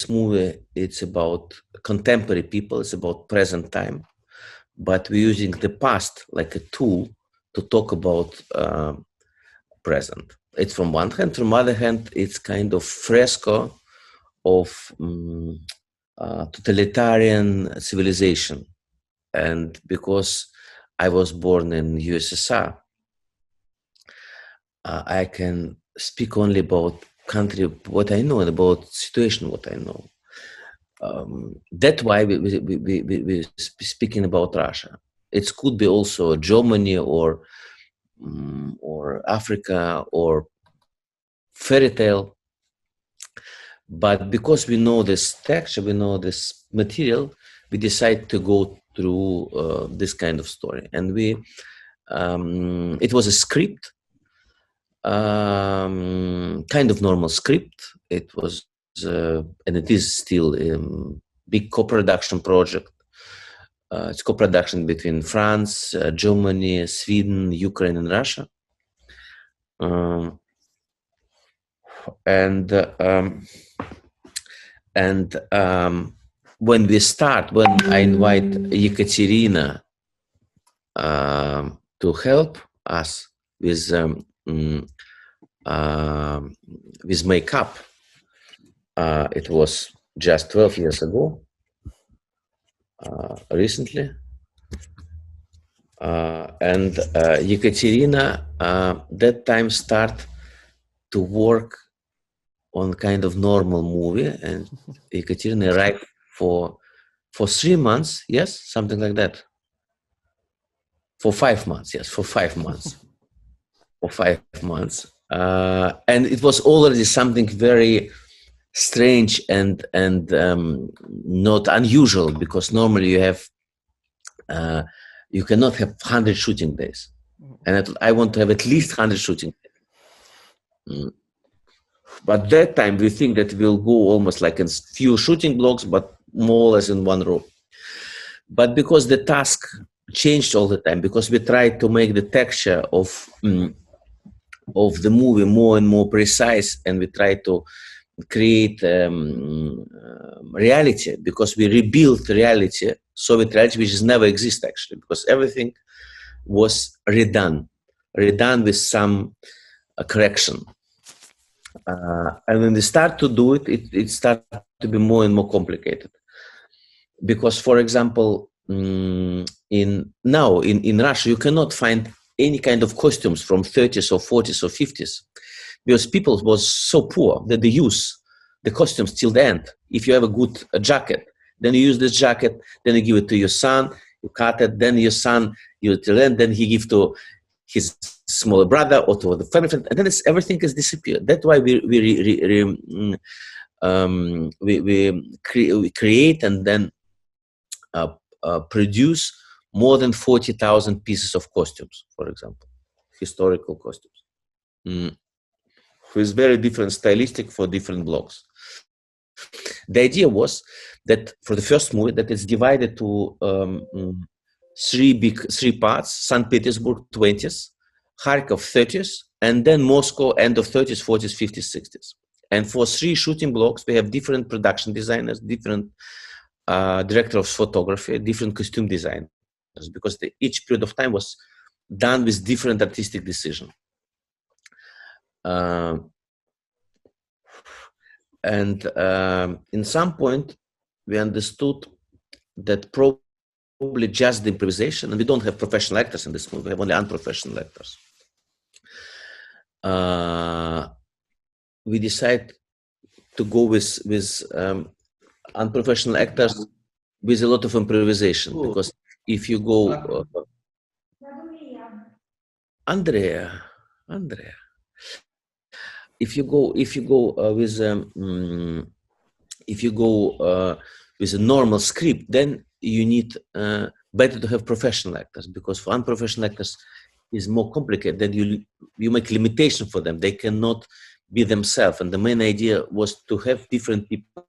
movie, it's about contemporary people, it's about present time, but we're using the past like a tool to talk about present. It's from one hand. From other hand, it's kind of fresco of totalitarian civilization. And because I was born in USSR, I can speak only about country, what I know, and about situation, what I know. That's why we're speaking about Russia. It could be also Germany or Africa or fairy tale. But because we know this texture, we know this material, we decide to go through this kind of story. And it was a script, kind of normal script. It was, and it is still a big co-production project. It's co-production between France, Germany, Sweden, Ukraine, and Russia. When we start, when I invite Ekaterina to help us with makeup, it was just 12 years ago, recently. And Ekaterina that time start to work on kind of normal movie, and Ekaterina arrived for 3 months, yes, something like that. For 5 months, yes, for 5 months. For 5 months. And it was already something very strange and not unusual, because normally you have, you cannot have 100 shooting days. And I want to have at least 100 shooting days. But that time we think that we'll go almost like in few shooting blocks, but more or less in one row. But because the task changed all the time, because we tried to make the texture of the movie more and more precise, and we tried to create reality, because we rebuilt reality, Soviet reality, which has never existed actually, because everything was redone with some correction. And when we start to do it, it started to be more and more complicated. Because, for example, in Russia, you cannot find any kind of costumes from 30s or 40s or 50s, because people was so poor that they use the costumes till the end. If you have a good jacket, then you use this jacket, then you give it to your son, you cut it, then your son, you till the end, then he give to his smaller brother or to the family friend, and then everything has disappeared. That's why we create and then produce more than 40,000 pieces of costumes, for example, historical costumes, with very different stylistic for different blocks. The idea was that for the first movie, that it's divided to three parts: St. Petersburg 20s, Kharkov 30s, and then Moscow end of 30s, 40s, 50s, 60s. And for 3 shooting blocks, we have different production designers, different director of photography, different costume designers, because each period of time was done with different artistic decision. And in some point, we understood that probably just the improvisation, and we don't have professional actors in this movie, we have only unprofessional actors. We decide to go with unprofessional actors with a lot of improvisation, because if you go, Andrea, if you go with a normal script, then you need better to have professional actors, because for unprofessional actors is more complicated. Then you make limitation for them; they cannot be themselves. And the main idea was to have different people,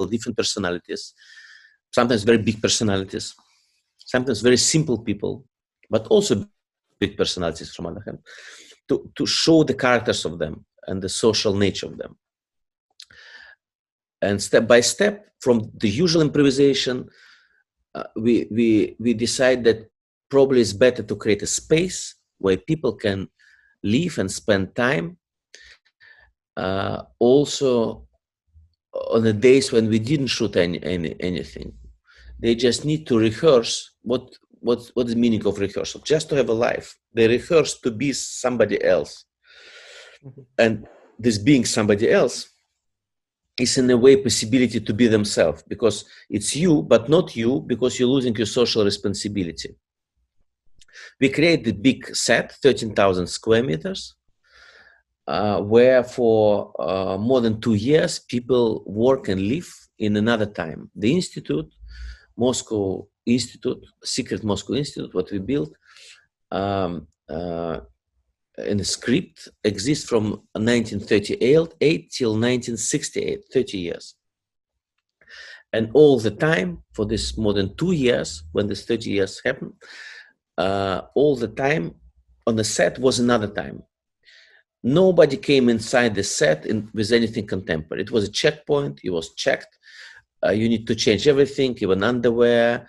different personalities, sometimes very big personalities, sometimes very simple people, but also big personalities from other hand, to show the characters of them and the social nature of them. And step by step, from the usual improvisation, we decide that probably it's better to create a space where people can live and spend time. Also, on the days when we didn't shoot anything, they just need to rehearse. What's the meaning of rehearsal? Just to have a life. They rehearse to be somebody else, and this being somebody else is in a way possibility to be themselves, because it's you, but not you, because you're losing your social responsibility. We create the big set, 13,000 square meters, where for more than 2 years, people work and live in another time. The Institute, Moscow Institute, secret Moscow Institute, what we built, in the script exists from 1938 till 1968, 30 years. And all the time, for this more than 2 years, when this 30 years happened, all the time on the set was another time. Nobody came inside the set with anything contemporary. It was a checkpoint, it was checked. You need to change everything, even underwear.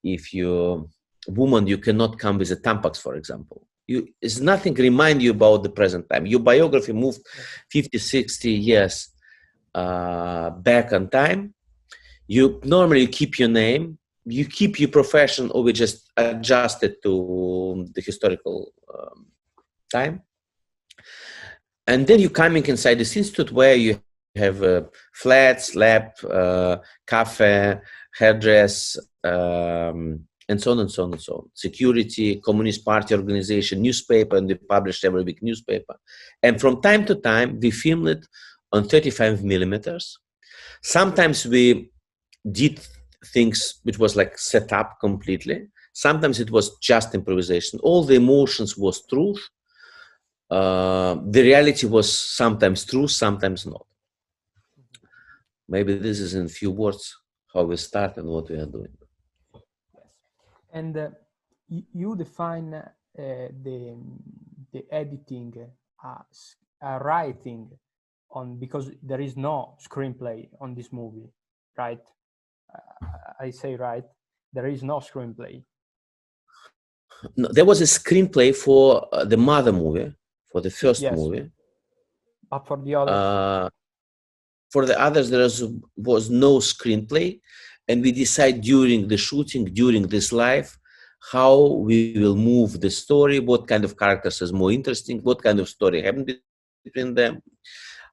If you're a woman, you cannot come with a Tampax, for example. It's nothing remind you about the present time. Your biography moved 50, 60 years back on time. You normally keep your name, you keep your profession, or we just adjust it to the historical time. And then you're coming inside this institute where you have flats, lab, cafe, hairdress, and so on and so on and so on. Security, Communist Party organization, newspaper, and we published every week newspaper. And from time to time, we filmed it on 35 millimeters. Sometimes we did things which was like set up completely. Sometimes it was just improvisation. All the emotions was truth. The reality was sometimes true, sometimes not. Maybe this is in few words how we start and what we are doing. And you define the editing as writing on, because there is no screenplay on this movie, right? I say right. There is no screenplay. No, there was a screenplay for the mother movie, for the first movie. But for the others? For the others, there was no screenplay. And we decide during the shooting, during this life, how we will move the story, what kind of characters is more interesting, what kind of story happened between them,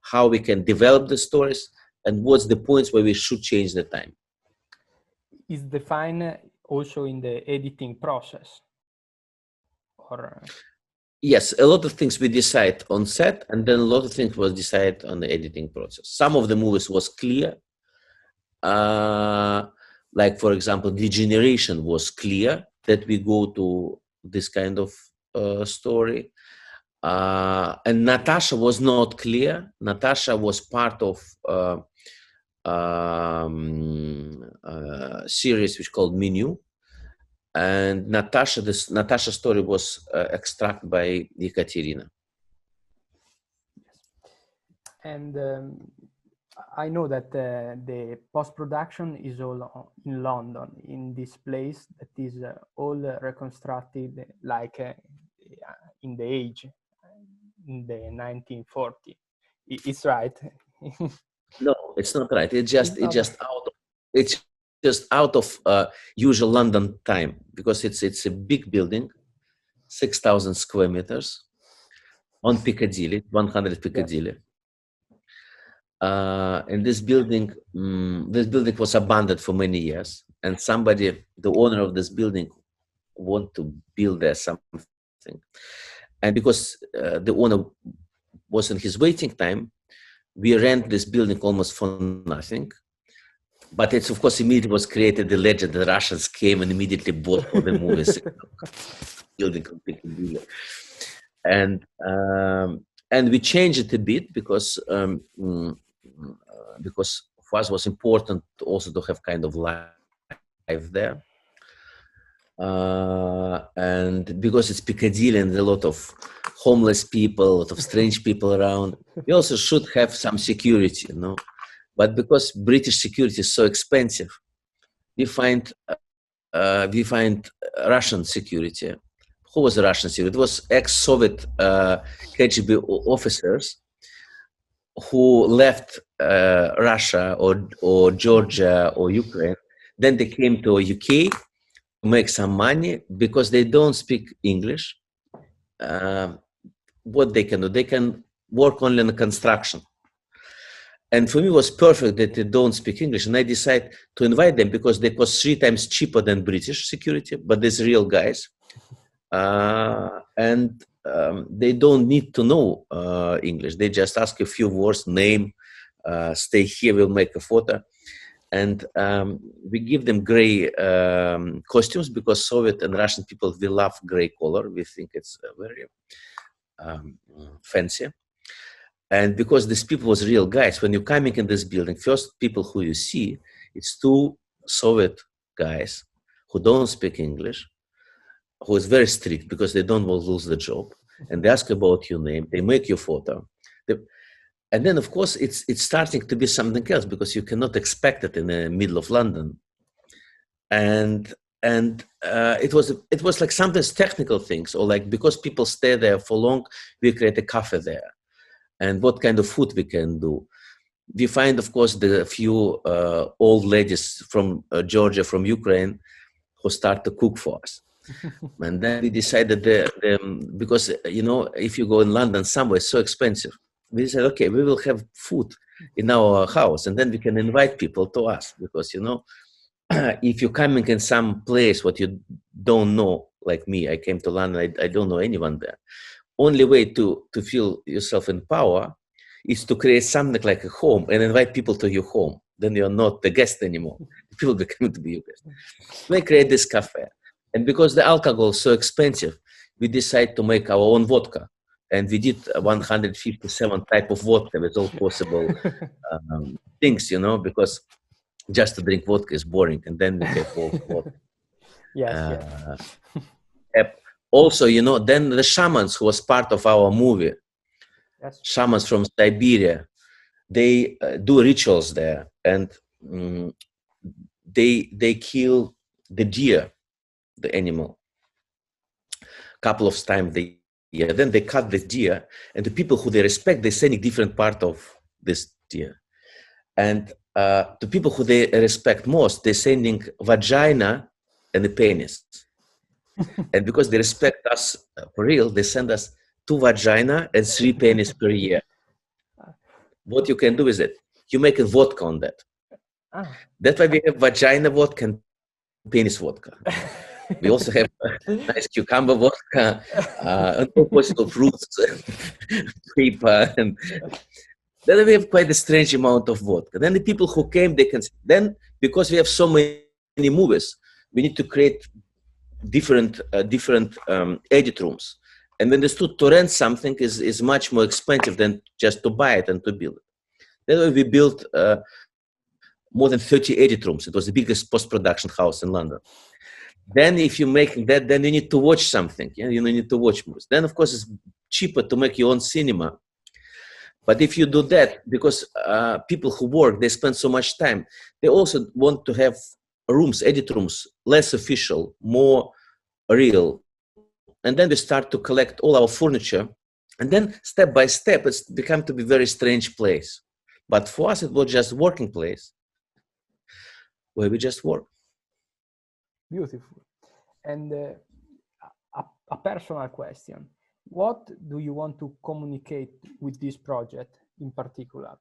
how we can develop the stories, and what's the points where we should change the time. Is defined also in the editing process? Or yes, a lot of things we decide on set, and then a lot of things was decided on the editing process. Some of the movies was clear. Like, for example, Degeneration was clear that we go to this kind of story. And Natasha was not clear. Natasha was part of series which called Menu. And Natasha story was extracted by Ekaterina. And I know that the post-production is all in London, in this place that is all reconstructed like in the age, in the 1940. It's right? No, it's not right. It's just out of usual London time, because it's a big building, 6,000 square meters on Piccadilly, 100 Piccadilly. Yeah. And this building was abandoned for many years, and somebody, the owner of this building, want to build there something. And because the owner was in his waiting time, we rent this building almost for nothing. But it's, of course, immediately was created the legend that Russians came and immediately bought for the movies. Building completely. And we changed it a bit because for us it was important also to have kind of life there. and because it's Piccadilly and a lot of homeless people, a lot of strange people around, we also should have some security, you know. But because British security is so expensive, we find Russian security. Who was the Russian security? It was ex-Soviet KGB officers who left Russia or Georgia or Ukraine. Then they came to UK to make some money because they don't speak English. What they can do, they can work only on the construction. And for me, it was perfect that they don't speak English. And I decided to invite them because they cost 3 times cheaper than British security, but there's real guys. And they don't need to know English. They just ask a few words, name, stay here, we'll make a photo. And we give them gray costumes because Soviet and Russian people, we love gray color. We think it's very fancy. And because these people was real guys, when you're coming in this building, first people who you see, it's 2 Soviet guys who don't speak English, who is very strict because they don't want to lose the job. And they ask about your name, they make your photo. And then, of course, it's starting to be something else because you cannot expect it in the middle of London. And it was like sometimes technical things, or like because people stay there for long, we create a cafe there. And what kind of food we can do. We find, of course, the few old ladies from Georgia, from Ukraine, who start to cook for us. And then we decided because, you know, if you go in London somewhere, it's so expensive. We said, okay, we will have food in our house, and then we can invite people to us. Because, you know, if you're coming in some place what you don't know, like me, I came to London, I don't know anyone there. Only way to feel yourself in power is to create something like a home and invite people to your home. Then you're not the guest anymore. People become to be your guest. We create this cafe. And because the alcohol is so expensive, we decided to make our own vodka. And we did 157 type of vodka with all possible things, you know, because just to drink vodka is boring. And then we have all vodka. Yes. Also, you know, then the shamans who was part of our movie, Yes. Shamans from Siberia, they do rituals there, and they kill the deer, the animal, a couple of times a year. Then they cut the deer, and the people who they respect, they send a different part of this deer. And the people who they respect most, they're sending vagina and the penis. And because they respect us for real, they send us 2 vagina and 3 penis per year. What you can do is that you make a vodka on that. That's why we have vagina vodka and penis vodka. We also have nice cucumber vodka, and all possible fruits, paper, and then we have quite a strange amount of vodka. Then the people who came, they can. Then because we have so many movies, we need to create different edit rooms. And when understood to rent something is much more expensive than just to buy it and to build it. Then we built more than 30 edit rooms. It was the biggest post-production house in London. Then if you make that, then you need to watch something. You need to watch movies. Then, of course, it's cheaper to make your own cinema. But if you do that, because people who work, they spend so much time, they also want to have rooms, edit rooms, less official, more real. And then we start to collect all our furniture. And then step by step, it's become to be a very strange place. But for us, it was just a working place where we just work. Beautiful. And a personal question. What do you want to communicate with this project in particular?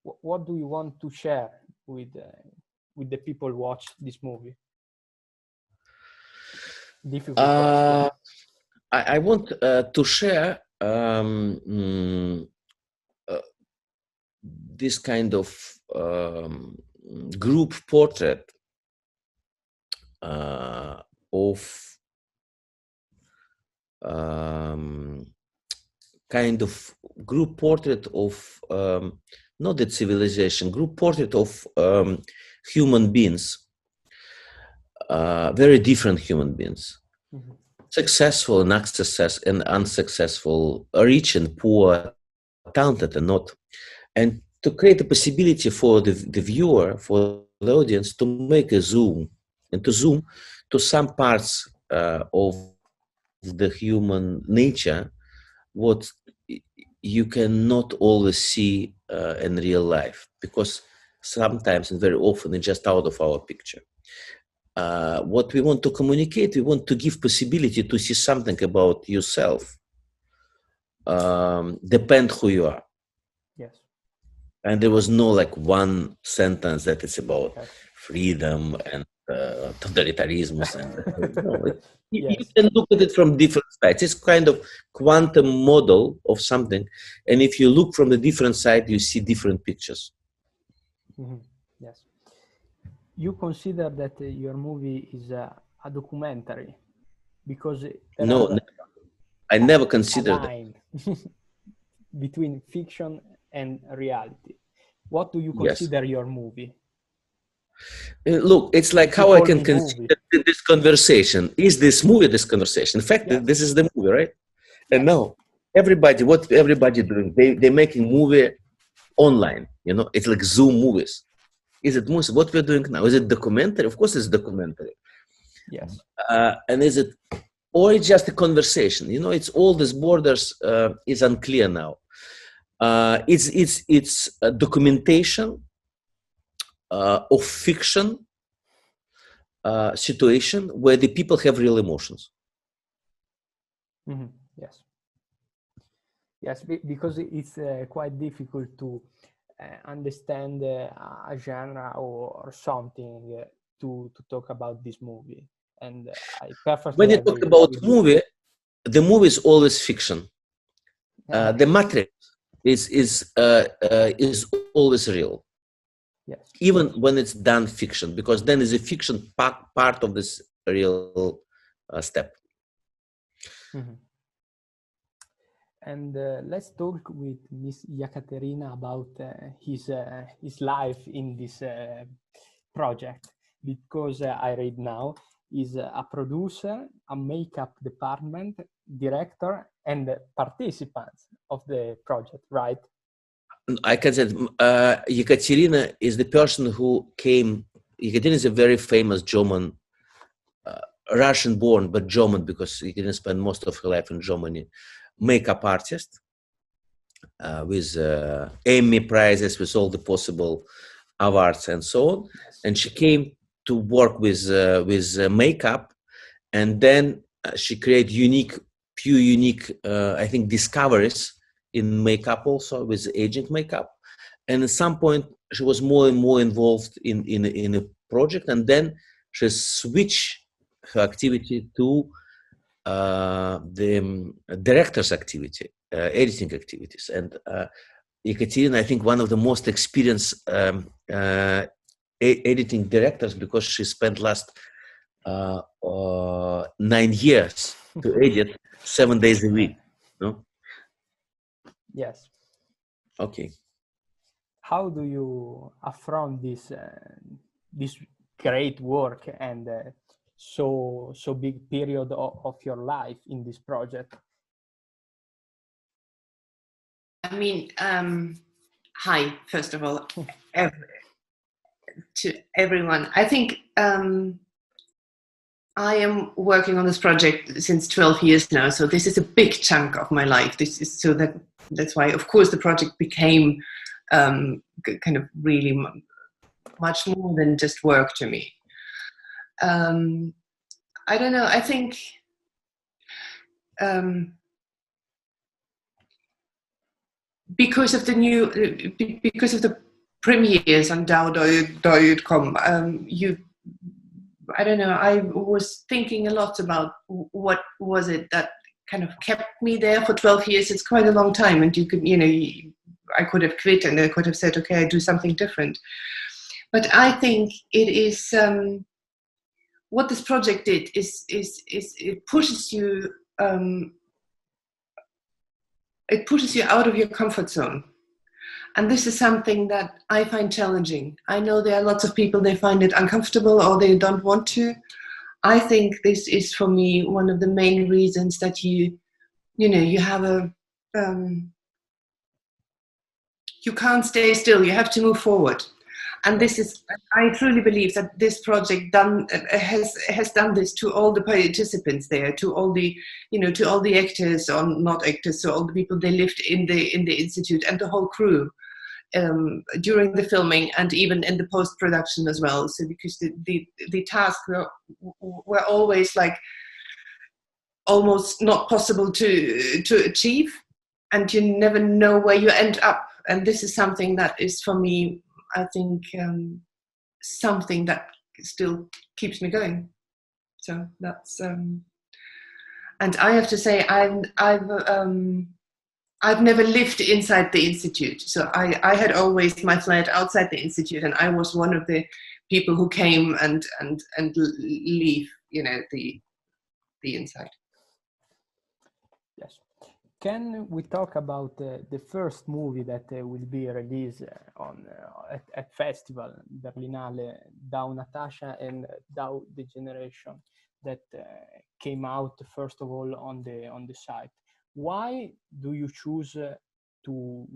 What do you want to share with the people who watch this movie? Difficult question. I want to share this kind of group portrait of kind of group portrait of not the civilization, group portrait of human beings very different human beings, Mm-hmm. successful and unsuccessful, rich and poor, talented and not. And to create a possibility for the viewer, for the audience, to make a zoom and to zoom to some parts of the human nature, what you cannot always see in real life, because sometimes and very often it's just out of our picture. What we want to communicate, we want to give possibility to see something about yourself, depend who you are. Yes. And there was no like one sentence that it's about Yes. freedom and totalitarianism. And no, you Yes. can look at it from different sides. It's kind of quantum model of something. And if you look from the different side, you see different pictures. Mm-hmm. Yes. You consider that your movie is a documentary because there No, are I never a considered that. line between fiction and reality. What do you Yes. consider your movie? Look, it's like You how I call can me consider this conversation. Is this movie this conversation? In fact, Yes. this is the movie, right? And Yes. now, what everybody doing? They're making movie online. You know, it's like Zoom movies. Is it movies? What we're doing now? Is it documentary? Of course, it's documentary. Yes. And is it, or it's just a conversation? You know, it's all these borders is unclear now. It's a documentation of fiction situation where the people have real emotions. Mm-hmm. Yes. Yes, because it's quite difficult to understand a genre or something to talk about this movie. And I perfectly When you agree talk about with movie, the movie is always fiction. you. The matrix is always real, Yes. even when it's done fiction, because then is a fiction part of this real step. Mm-hmm. And let's talk with Miss Yekaterina about his life in this project, because I read now is a producer, a makeup department, director, and participants of the project, right? I can say Yekaterina is the person who came. Yekaterina is a very famous German, Russian-born, but German, because Yekaterina spent most of her life in Germany, makeup artist with Emmy prizes, with all the possible awards and so on. Yes. And she came to work with makeup, and then she created few unique, I think, discoveries in makeup, also with aging makeup. And at some point, she was more and more involved in a project, and then she switched her activity to the director's activity, editing activities. And Yekaterina, I think, one of the most experienced editing directors, because she spent last 9 years to edit 7 days a week. No? Yes. Okay. How do you affront this this great work and so big period of your life in this project? I mean, hi, first of all, to everyone. I think I am working on this project since 12 years now, so this is a big chunk of my life. This is so that's why, of course, the project became kind of really much more than just work to me. I don't know. I think because of the premieres on DAU.com, I don't know, I was thinking a lot about what was it that kind of kept me there for 12 years. It's quite a long time, and you could, I could have quit and I could have said, okay, I do something different. But I think it is what this project did is it pushes you out of your comfort zone. And this is something that I find challenging. I know there are lots of people, they find it uncomfortable or they don't want to. I think this is for me one of the main reasons that you have you can't stay still. You have to move forward. And this is, I truly believe that this project has done this to all the participants there, to all the, to all the actors or not actors, so all the people they lived in the institute and the whole crew during the filming and even in the post-production as well. So because the tasks were always like almost not possible to achieve, and you never know where you end up. And this is something that is for me, I think, something that still keeps me going. So that's, and I have to say, I've never lived inside the institute. So I had always my flat outside the institute, and I was one of the people who came and leave, the inside. Yes. Can we talk about the first movie that will be released at festival Berlinale, DAU Natasha and DAU The Generation, that came out first of all on the site? Why do you choose to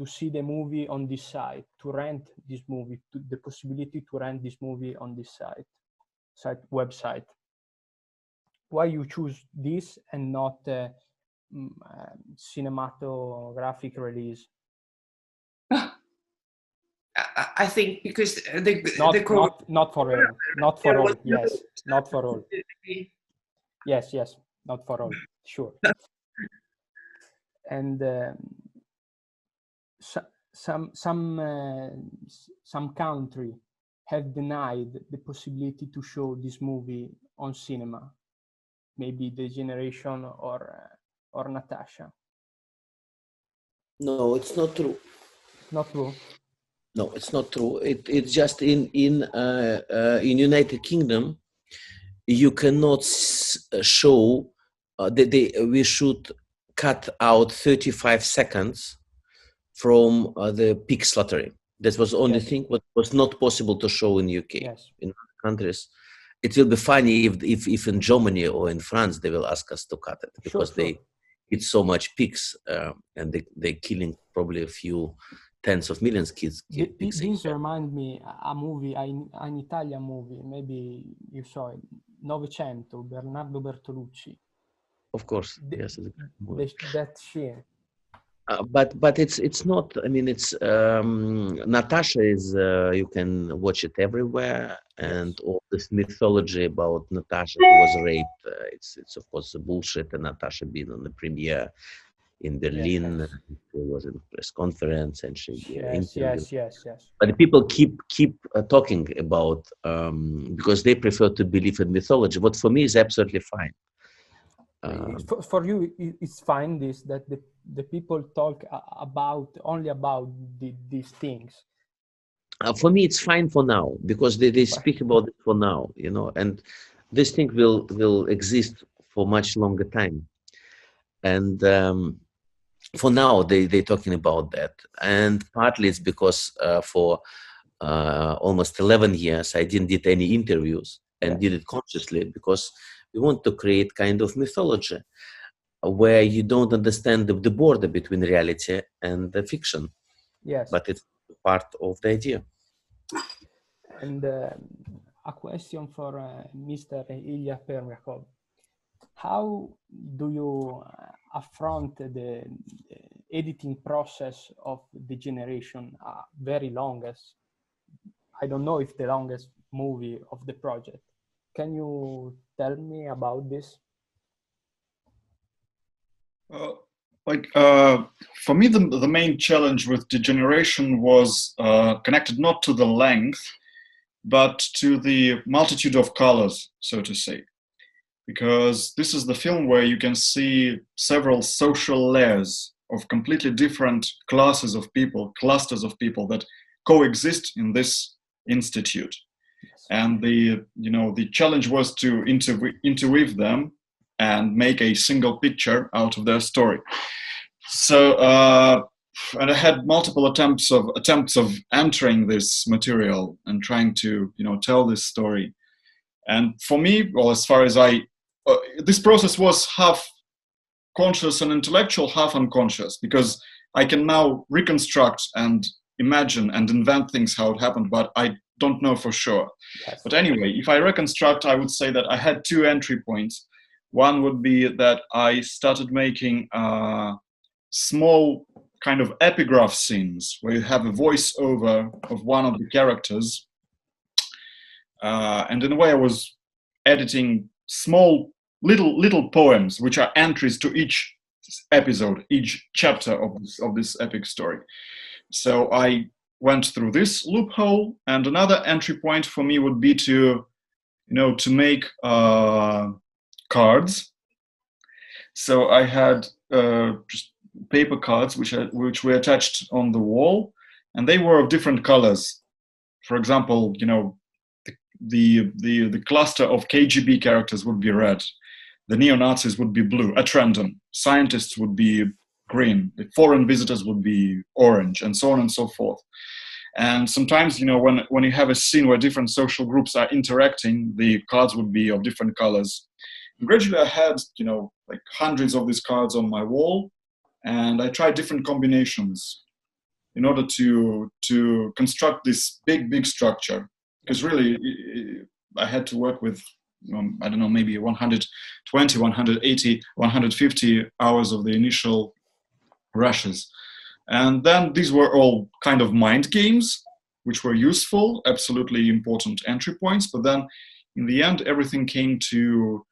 see the movie on this site, to rent this movie, the possibility to rent this movie on this website? Why you choose this and not cinematographic release? I think because not for all. Yes, not for all. Yes, not for all. Sure. And some country have denied the possibility to show this movie on cinema. Maybe The Generation or Natasha. No, it's not true. Not true. No, it's not true. It's just in United Kingdom, you cannot show. We should cut out 35 seconds from the Pig's Lottery. That was the only thing what was not possible to show in UK. Yes. In other countries, it will be funny if in Germany or in France they will ask us to cut it, because they eat so much pigs and they're killing probably a few tens of millions kids. This reminds me a movie, an Italian movie, maybe you saw it, Novecento, Bernardo Bertolucci. Of course, yes. That she. But it's not. I mean, it's Natasha is. You can watch it everywhere, and all this mythology about Natasha who was raped. It's of course a bullshit. And Natasha being on the premiere in Berlin, she was in a press conference, and she interviewed. Yes. But the people keep talking about because they prefer to believe in mythology. What for me is absolutely fine. For you, it's fine that the people talk only about these things. For me, it's fine for now, because they speak about it for now, and this thing will exist for much longer time. And for now, they're talking about that. And partly it's because for almost 11 years, I didn't did any interviews and did it consciously, because we want to create kind of mythology where you don't understand the border between reality and the fiction. Yes. But it's part of the idea. And a question for Mr. Ilya Khrzhanovskiy. How do you affront the editing process of The Generation, very longest, I don't know if the longest movie of the project? Can you tell me about this? For me, the main challenge with The Generation was connected not to the length, but to the multitude of colors, so to say. Because this is the film where you can see several social layers of completely different classes of people, clusters of people that coexist in this institute. Yes. And the challenge was to interweave them and make a single picture out of their story. So, and I had multiple attempts of entering this material and trying to, tell this story. And for me, well, as far as this process was half conscious and intellectual, half unconscious, because I can now reconstruct and imagine and invent things how it happened, but I don't know for sure. Yes. But anyway, if I reconstruct, I would say that I had two entry points. One would be that I started making small kind of epigraph scenes where you have a voiceover of one of the characters. And in a way, I was editing small little poems, which are entries to each episode, each chapter of this epic story. So I went through this loophole, and another entry point for me would be to make cards. So I had just paper cards which were attached on the wall, and they were of different colors. For example, the cluster of KGB characters would be red, the neo-Nazis would be blue at random, scientists would be green, the foreign visitors would be orange, and so on and so forth. And sometimes, when you have a scene where different social groups are interacting, the cards would be of different colors. And gradually I had, like hundreds of these cards on my wall, and I tried different combinations in order to construct this big structure. Because really, I had to work with, I don't know, maybe 120, 180, 150 hours of the initial rushes. And then these were all kind of mind games, which were useful, absolutely important entry points. But then in the end, everything came to,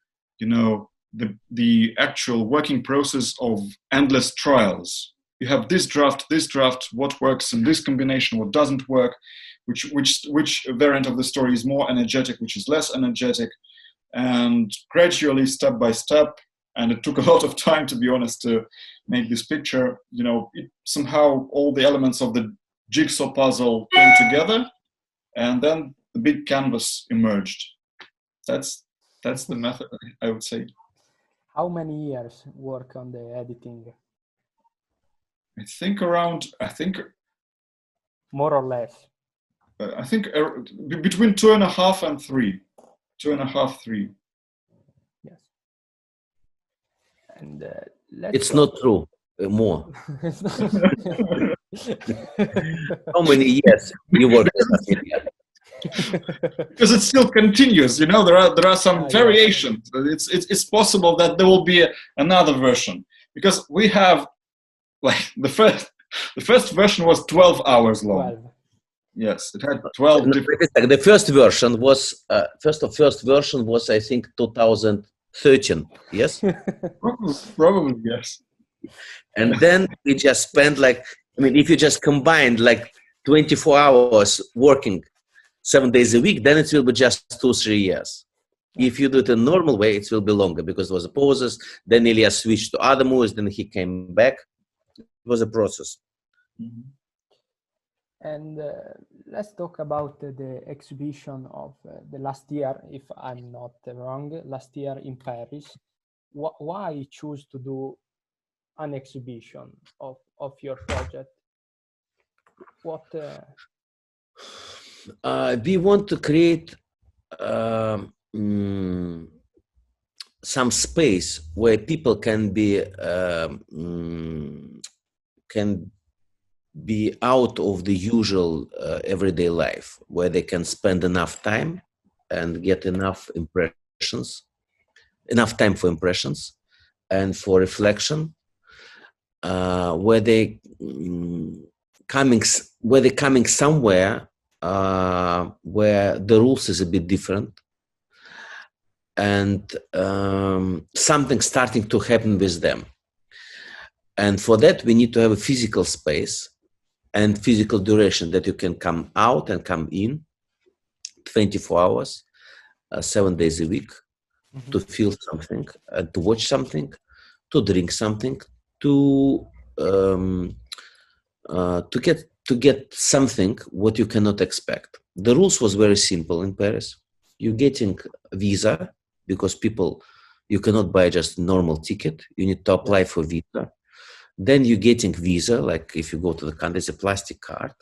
the actual working process of endless trials. You have this draft, what works in this combination, what doesn't work, which variant of the story is more energetic, which is less energetic, and gradually, step by step, and it took a lot of time, to be honest, to make this picture, somehow all the elements of the jigsaw puzzle came together, and then the big canvas emerged. That's the method, I would say. How many years work on the editing? I think more or less. I think between 2.5 and 3. 2.5, 3. Yes. And it's not true. More. How many years you worked on that? Because it still continues, there are some variations. It's possible that there will be another version, because we have, like, the first version was 12 hours long. 12. Yes, it had 12 different. The first version was first version was, I think, 2013. Yes. Probably yes. And then we just spent if you just combined 24 hours working 7 days a week, then it will be just 2-3 years. If you do it in normal way, it will be longer, because there was a pauses. Then Ilya switched to other movies. Then he came back. It was a process. Mm-hmm. And let's talk about the exhibition of the last year, if I'm not wrong, last year in Paris. Why choose to do an exhibition of your project? What? We want to create some space where people can be out of the usual everyday life, where they can spend enough time and get enough time for impressions and for reflection, where they're coming somewhere where the rules is a bit different, and something starting to happen with them. And for that, we need to have a physical space and physical duration that you can come out and come in 24 hours, 7 days a week, to feel something, to watch something, to drink something, to get something what you cannot expect. The rules was very simple in Paris. You're getting visa, because you cannot buy just normal ticket. You need to apply for visa. Then you're getting visa, like if you go to the country, it's a plastic card.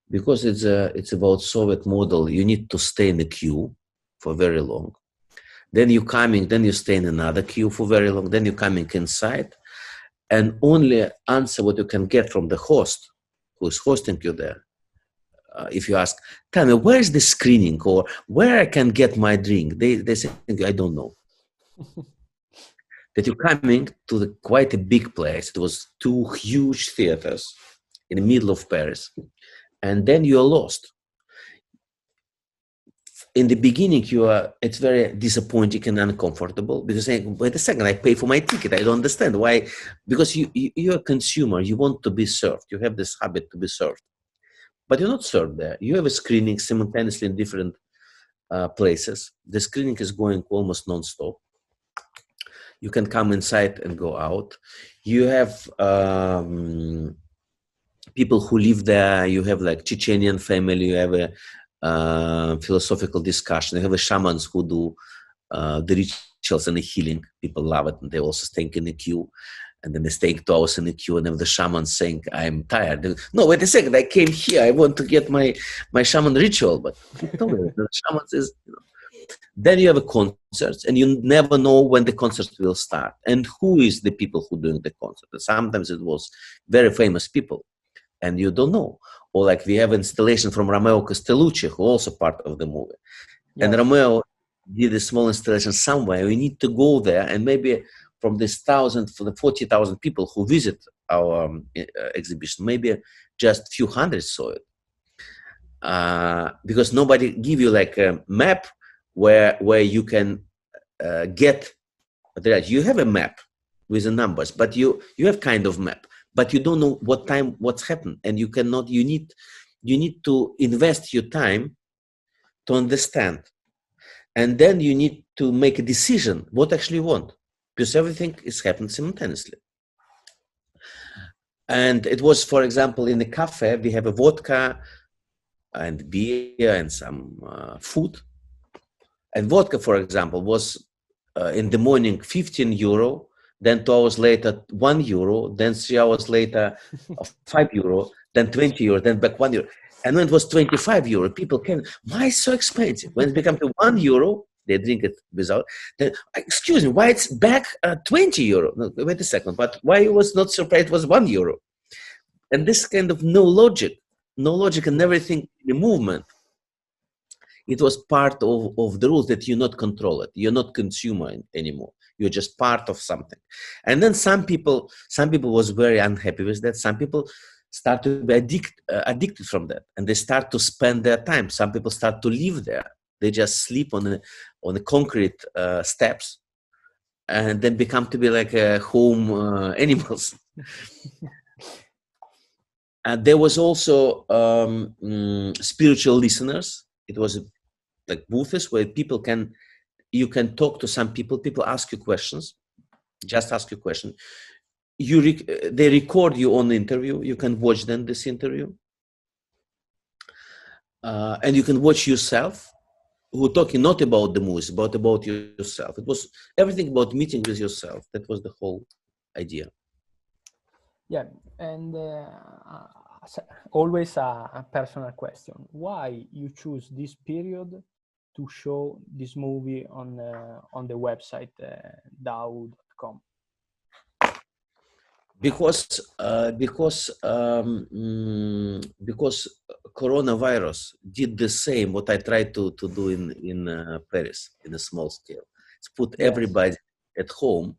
Because it's about Soviet model, you need to stay in the queue for very long. Then you coming, then you stay in another queue for very long. Then you coming inside, and only answer what you can get from the host who's hosting you there. If you ask, tell me, where is the screening or where I can get my drink? They say, I don't know. That you're coming to quite a big place. It was 2 huge theaters in the middle of Paris. And then you're lost. In the beginning, it's very disappointing and uncomfortable because saying, wait a second, I pay for my ticket. I don't understand why. Because you're a consumer. You want to be served. You have this habit to be served. But you're not served there. You have a screening simultaneously in different places. The screening is going almost non-stop. You can come inside and go out. You have people who live there. You have like Chechenian family. You have a philosophical discussion. You have a shamans who do the rituals and the healing. People love it, and they also stay in the queue. And then they stay 2 hours in the queue, and then the shaman saying, "I'm tired." No, wait a second. I came here. I want to get my shaman ritual, but the shaman says. Then you have a concert, and you never know when the concert will start and who is the people who doing the concert. And sometimes it was very famous people, and you don't know. Or like we have installation from Romeo Castellucci, who also part of the movie. Yes. And Romeo did a small installation somewhere. We need to go there, and maybe from this 40,000 people who visit our exhibition, maybe just few hundred saw it. Because nobody give you like a map where you can get, you have a map with the numbers, but you have kind of map, but you don't know what time, what's happened. And you cannot, you need to invest your time to understand. And then you need to make a decision what actually you want, because everything is happening simultaneously. And it was, for example, in the cafe, we have a vodka and beer and some food. And vodka, for example, was in the morning 15 euro, then 2 hours later 1 euro, then 3 hours later 5 euro, then 20 euro, then back 1 euro. And when it was 25 euro, people came, why is it so expensive? When it became to 1 euro, they drink it without. Then, excuse me, why it's back 20 euro? No, wait a second, but why you was not surprised it was 1 euro? And this kind of no logic and everything in the movement. It was part of the rules that you not control it. You're not consumer anymore. You're just part of something. And then some people was very unhappy with that. Some people start to be addicted from that, and they start to spend their time. Some people start to live there. They just sleep on the concrete steps, and then become to be like home animals. And there was also spiritual listeners. It was like booths where you can talk to some people. People ask you questions, just ask you questions. They record you on the interview. You can watch then this interview, and you can watch yourself. Who talking not about the movies, but about yourself. It was everything about meeting with yourself. That was the whole idea. Yeah, and always a personal question. Why you choose this period to show this movie on the website DAU.com? Because coronavirus did the same what I tried to do in Paris in a small scale. It's put everybody at home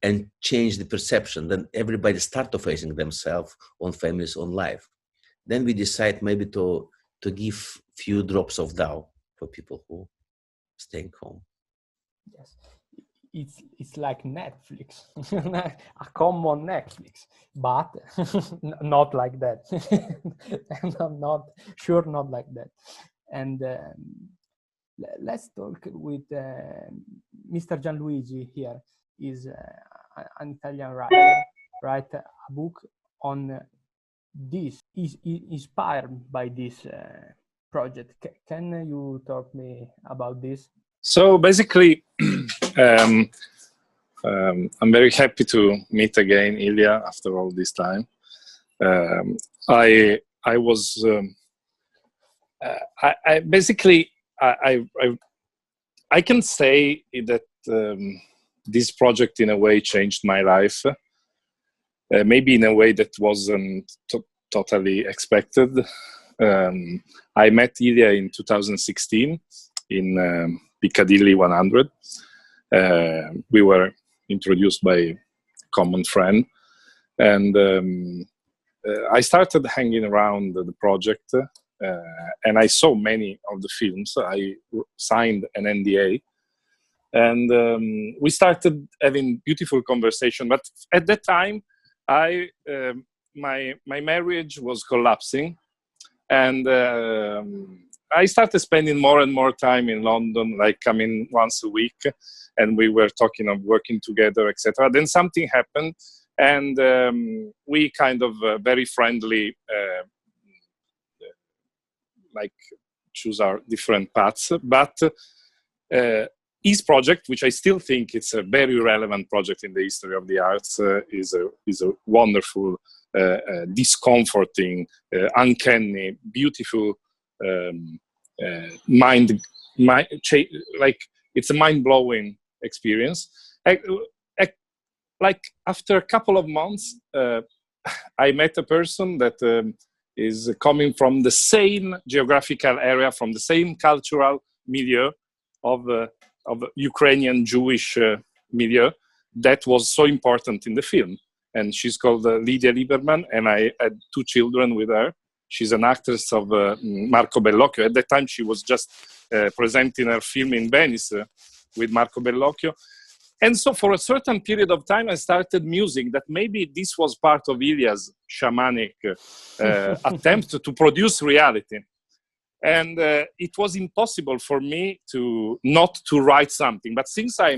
and change the perception. Then everybody start to facing themselves on families, on life. Then we decide maybe to give few drops of DAU for people who staying home. Yes, it's like Netflix, a common Netflix, but not like that. And I'm not sure, not like that. And let's talk with Mr. Gianluigi here. Is an Italian writer, write a book on this, is inspired by this project. Can you talk me about this? So basically, I'm very happy to meet again Ilya after all this time. I was basically I I can say that this project in a way changed my life, maybe in a way that wasn't totally expected. I met Ilya in 2016 in Piccadilly 100. We were introduced by a common friend, and I started hanging around the project, and I saw many of the films. I signed an NDA, and we started having beautiful conversation. But at that time, my marriage was collapsing, and I started spending more and more time in London, like coming once a week, and we were talking of working together, etc. Then something happened, and we kind of very friendly, like choose our different paths. But his project, which I still think it's a very relevant project in the history of the arts, is a wonderful, discomforting, uncanny, beautiful, like it's a mind-blowing experience. Like after a couple of months, I met a person that is coming from the same geographical area, from the same cultural milieu of Ukrainian Jewish milieu that was so important in the film. And she's called Lydia Lieberman, and I had 2 children with her. She's an actress of Marco Bellocchio. At that time, she was just presenting her film in Venice with Marco Bellocchio. And so for a certain period of time, I started musing that maybe this was part of Ilya's shamanic attempt to produce reality. And it was impossible for me not to write something. But since I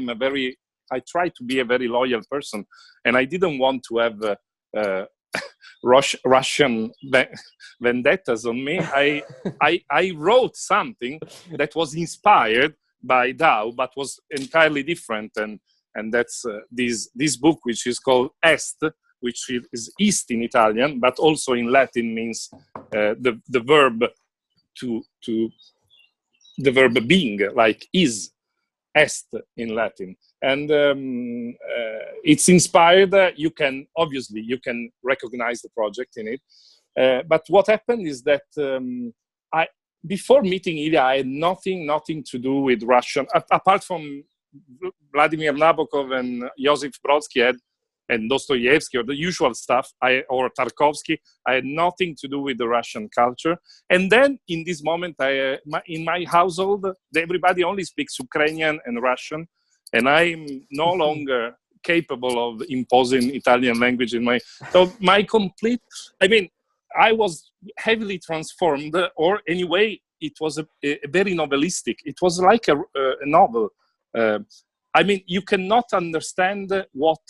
try to be a very loyal person, and I didn't want to have Russian vendettas on me, I wrote something that was inspired by DAU, but was entirely different. And that's this book, which is called Est, which is East in Italian, but also in Latin means the verb the verb being, like is, est in Latin. And it's inspired. You can recognize the project in it. But what happened is that before meeting Ilya, I had nothing to do with Russian, apart from Vladimir Nabokov and Joseph Brodsky and Dostoevsky, or the usual stuff, or Tarkovsky. I had nothing to do with the Russian culture. And then in this moment, in my household, everybody only speaks Ukrainian and Russian, and I'm no longer capable of imposing Italian language in I was heavily transformed, or anyway, it was a very novelistic. It was like a novel. You cannot understand what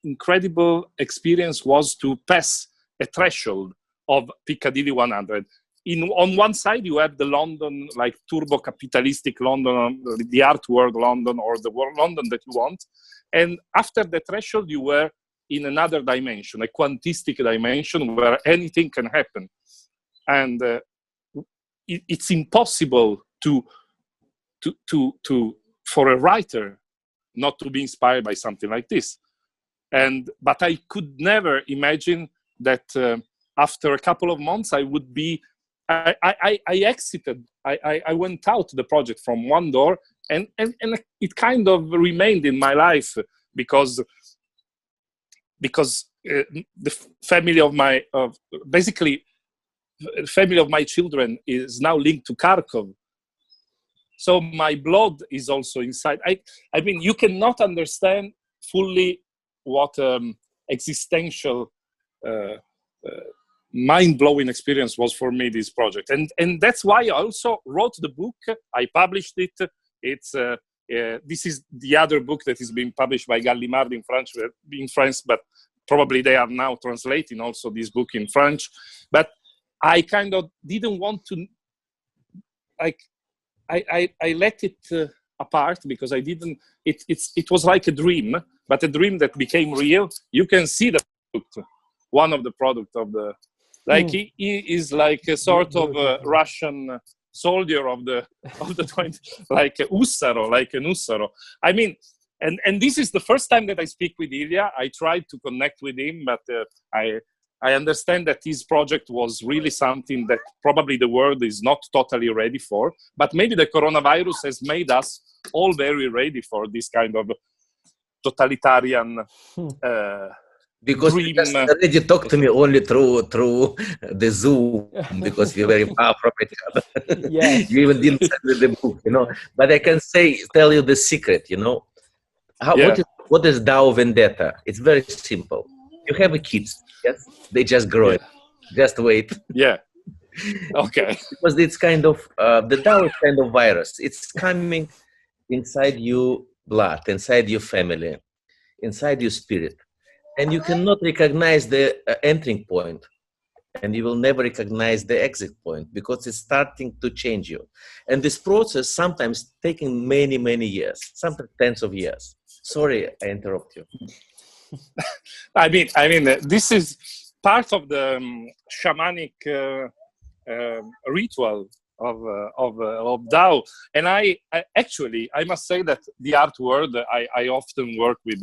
incredible experience was to pass a threshold of Piccadilly 100. On one side, you have the London, like turbo-capitalistic London, the art world London, or the world London that you want. And after the threshold, you were in another dimension, a quantistic dimension where anything can happen. And it's impossible for a writer not to be inspired by something like this. But I could never imagine that after a couple of months, I would be, I exited, I went out the project from one door, and it kind of remained in my life because the family of my children is now linked to Kharkov. So my blood is also inside. You cannot understand fully what existential, mind-blowing experience was for me, this project. And that's why I also wrote the book. I published it. This is the other book that is being published by Gallimard in France, but probably they are now translating also this book in French. But I kind of didn't want to, I let it apart because I didn't, it was like a dream, but a dream that became real. You can see the product, one of the product of the, he is like a sort of Russian soldier of the 20, like an Ussaro. I mean, and this is the first time that I speak with Ilya. I tried to connect with him, but I understand that his project was really something that probably the world is not totally ready for. But maybe the coronavirus has made us all very ready for this kind of totalitarian because dream. you just already talk to me only through the Zoom because you're very far from each other. Yes. You even didn't send me the book, you know. But I can tell you the secret, you know. What is DAU vendetta? It's very simple. You have a kids, yes? They just grow it. Just wait. Yeah. Okay. Because it's kind of the DAU is kind of virus. It's coming inside your blood, inside your family, inside your spirit. And you cannot recognize the entering point, and you will never recognize the exit point because it's starting to change you. And this process sometimes taking many, many years, sometimes tens of years. Sorry, I interrupt you. I mean, this is part of the shamanic ritual of DAU. And I must say that the art world, I often work with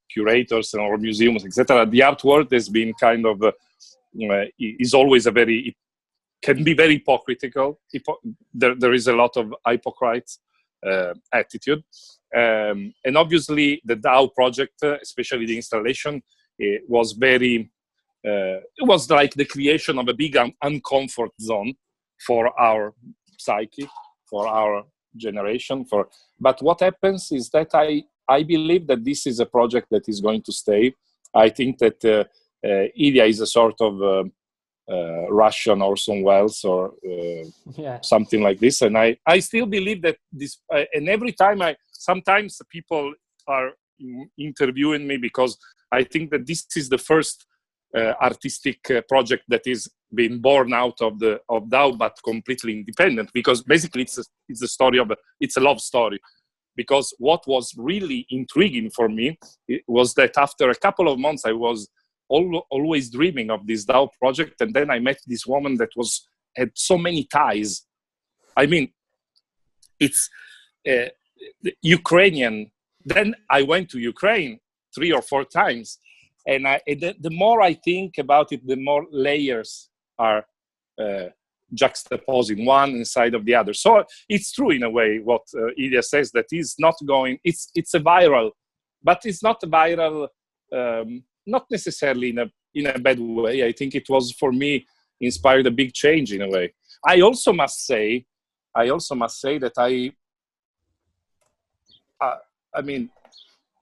curators or museums, etc. The art world has been kind of is always it can be very hypocritical. There is a lot of hypocrites attitude, and obviously the DAU project, especially the installation, it was very. It was like the creation of a big uncomfort zone for our psyche, for our generation. But what happens is that I believe that this is a project that is going to stay. I think that Ilya is a sort of Russian Orson Welles or something like this. And I still believe that this, and every time sometimes people are interviewing me because I think that this is the first artistic project that is being born out of DAU, but completely independent, because basically it's a story it's a love story. Because what was really intriguing for me was that after a couple of months, I was always dreaming of this DAU project, and then I met this woman that had so many ties. I mean, it's Ukrainian. Then I went to Ukraine 3 or 4 times, and the more I think about it, the more layers are juxtaposing one inside of the other. So it's true in a way what Ilya says, that he's not going. It's a viral, but it's not a viral. Not necessarily in a bad way. I think it was, for me, inspired a big change in a way. I also must say that I mean,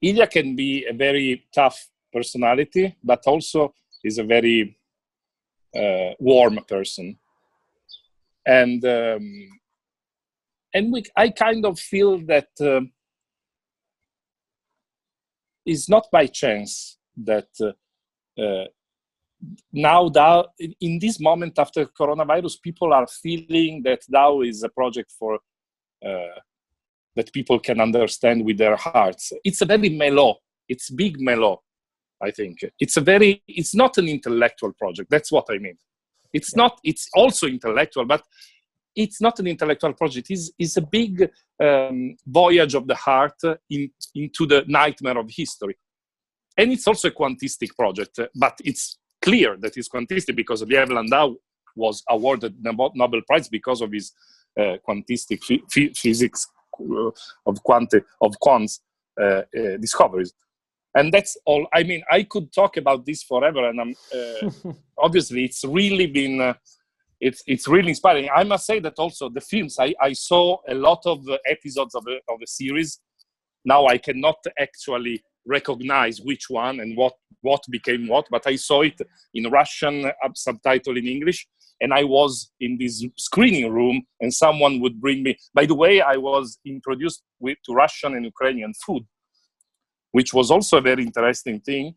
Ilya can be a very tough personality, but also is a very warm person. And I kind of feel that it's not by chance that now DAU, in this moment after coronavirus, people are feeling that DAU is a project for that people can understand with their hearts. It's a very mellow. It's big mellow. I think it's not an intellectual project. That's what I mean. It's not. It's also intellectual, but it's not an intellectual project. It's a big voyage of the heart into the nightmare of history. And it's also a quantistic project, but it's clear that it's quantistic because Landau was awarded the Nobel Prize because of his quantistic physics of quants discoveries. And that's all. I mean, I could talk about this forever, and obviously it's really been, it's really inspiring. I must say that also the films, I saw a lot of episodes of a series. Now I cannot actually recognize which one and what became what, but I saw it in Russian, subtitled in English, and I was in this screening room, and someone would bring me. By the way, I was introduced to Russian and Ukrainian food, which was also a very interesting thing,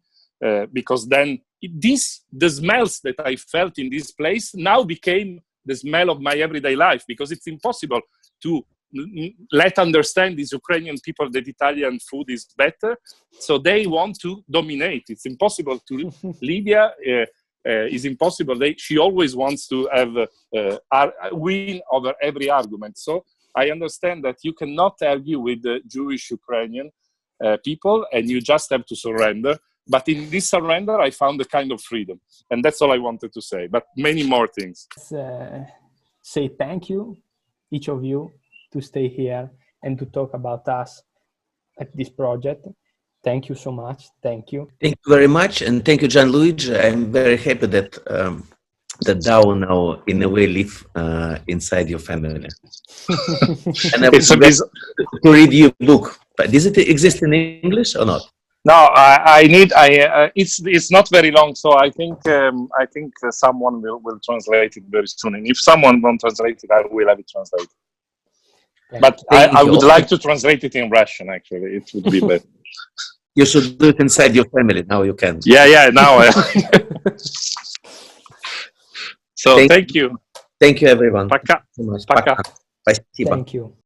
because then the smells that I felt in this place now became the smell of my everyday life, because it's impossible to let understand these Ukrainian people that Italian food is better. So they want to dominate. It's impossible to Libya. is impossible. She always wants to have win over every argument. So I understand that you cannot argue with the Jewish Ukrainian people, and you just have to surrender. But in this surrender, I found a kind of freedom, and that's all I wanted to say. But many more things. Say thank you, each of you, to stay here and to talk about us at this project. Thank you so much. Thank you. Thank you very much, and thank you, Gianluigi. I'm very happy that that DAU now, in a way, live inside your family. And I would like to read your book. But does it exist in English or not? No, it's not very long, so I think someone will translate it very soon. And if someone won't translate it, I will have it translated. But I would like to translate it in Russian. Actually, it would be better. You should do it inside your family. Now you can. Yeah. Now. So thank you. Thank you, everyone. Пока. Спасибо. Thank you.